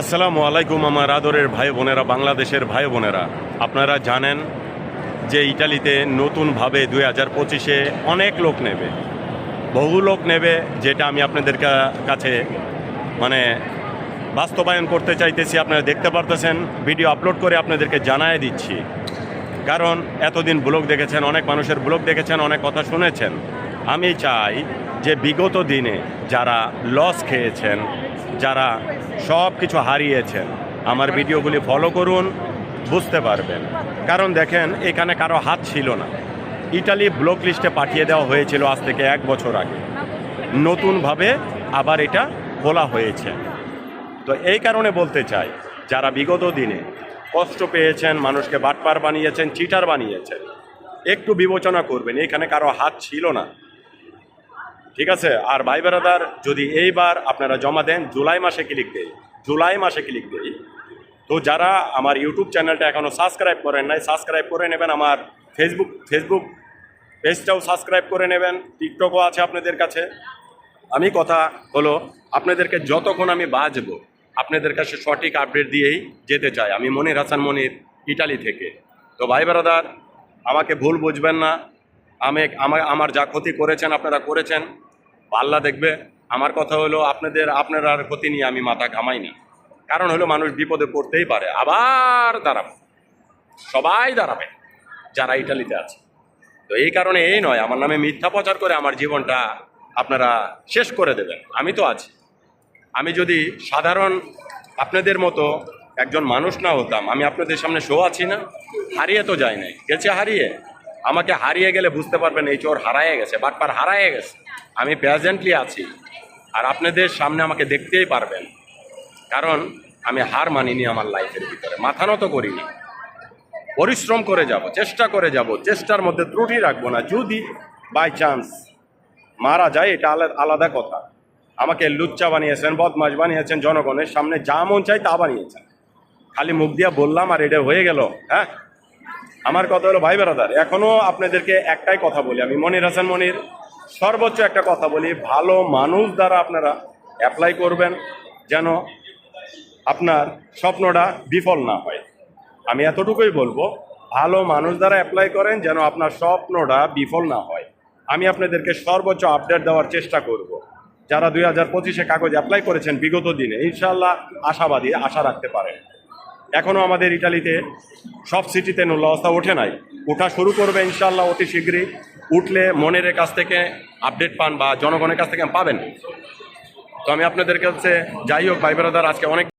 আসসালামু আলাইকুম আমার আদরের ভাই বোনেরা, বাংলাদেশের ভাই বোনেরা। আপনারা জানেন যে ইটালিতে নতুনভাবে 2025-এ অনেক লোক নেবে, বহু লোক নেবে, যেটা আমি আপনাদের কাছে মানে বাস্তবায়ন করতে চাইতেছি। আপনারা দেখতে পারতেছেন, ভিডিও আপলোড করে আপনাদেরকে জানায় দিচ্ছি। কারণ এতদিন ব্লগ দেখেছেন, অনেক মানুষের ব্লগ দেখেছেন, অনেক কথা শুনেছেন। আমি চাই যে বিগত দিনে যারা লস খেয়েছেন, যারা সব কিছু হারিয়েছেন, আমার ভিডিওগুলি ফলো করুন, বুঝতে পারবেন। কারণ দেখেন, এখানে কারো হাত ছিল না। ইটালি ব্লক লিস্টে পাঠিয়ে দেওয়া হয়েছিল আজ থেকে 1 বছর আগে। নতুনভাবে আবার এটা খোলা হয়েছে। তো এই কারণে বলতে চাই, যারা বিগত দিনে কষ্ট পেয়েছেন, মানুষকে বাটপার বানিয়েছেন, চিটার বানিয়েছেন, একটু বিবেচনা করবেন। এখানে কারো হাত ছিল না, ঠিক আছে? আর ভাই ব্রাদার, যদি এইবার আপনারা জমা দেন, জুলাই মাসে ক্লিক দেই। তো যারা আমার ইউটিউব চ্যানেলটা এখনও সাবস্ক্রাইব করেন নাই, সাবস্ক্রাইব করে নেবেন। আমার ফেসবুক পেজটাও সাবস্ক্রাইব করে নেবেন। টিকটকও আছে আপনাদের কাছে। আমি কথা হলো, আপনাদেরকে যতক্ষণ আমি বাঁচবো, আপনাদের কাছে সঠিক আপডেট দিয়েই যেতে চাই। আমি মনির হাসান মনির, ইটালি থেকে। তো ভাই ব্রাদার, আমাকে ভুল বুঝবেন না। আমার যা ক্ষতি করেছেন আপনারা করেছেন, আল্লাহ দেখবে। আমার কথা হলো, আপনার ক্ষতি নিয়ে আমি মাথা ঘামাই না। কারণ হলো, মানুষ বিপদে পড়তেই পারে, আবার দাঁড়াবে, সবাই দাঁড়াবে যারা ইটালিতে আছে। তো এই কারণে এই নয় আমার নামে মিথ্যা প্রচার করে আমার জীবনটা আপনারা শেষ করে দেবেন। আমি তো আছি। আমি যদি সাধারণ আপনাদের মতো একজন মানুষ না হতাম, আমি আপনাদের সামনে শো আছি না, হারিয়ে তো যাই নাই, গেছে হারিয়ে। আমাকে হারিয়ে গেলে বুঝতে পারবেন এই চোর হারায় গেছে, বাটপার হারায় গেছে। আমি প্রেজেন্টলি আছি, আর আপনাদের সামনে আমাকে দেখতেই পারবেন। কারণ আমি হার মানিনি আমার লাইফের ভিতরে, মাথা নত করিনি। পরিশ্রম করে যাব, চেষ্টা করে যাব, চেষ্টার মধ্যে ত্রুটি রাখবো না। যদি বাই চান্স মারা যায়, এটা আলাদা কথা। আমাকে লুচ্চা বানিয়েছেন, বদমাশ বানিয়েছেন, জনগণের সামনে যা মন চাই তা বানিয়েছেন। খালি মুখ দিয়া বললাম আর এটা হয়ে গেল। হ্যাঁ, আমার কথা হলো ভাই ব্রাদার, এখনো আপনাদেরকে একটাই কথা বলি, আমি মনির হাসান মনির, সর্বোচ্চ একটা কথা বলি, ভালো মানুষ দ্বারা আপনারা অ্যাপ্লাই করবেন, যেন আপনার স্বপ্নটা বিফল না হয়। আমি এতটুকুই বলবো, ভালো মানুষ দ্বারা অ্যাপ্লাই করেন, যেন আপনার স্বপ্নটা বিফল না হয়। আমি আপনাদেরকে সর্বোচ্চ আপডেট দেওয়ার চেষ্টা করব। যারা 2025-এ কাগজ অ্যাপ্লাই করেছেন বিগত দিনে, ইনশাল্লাহ আশাবাদী, আশা রাখতে পারেন। এখনও আমাদের ইটালিতে সব সিটিতে নুল্লাবস্থা ওঠে নাই, ওঠা শুরু করবে ইনশাল্লাহ অতি শীঘ্রই। উঠলে মনের কাছ থেকে আপডেট পান বা জনগণের কাছ থেকে পাবেন। তো আমি আপনাদের কাছে, যাই হোক ভাই ব্রাদার, আজকে অনেক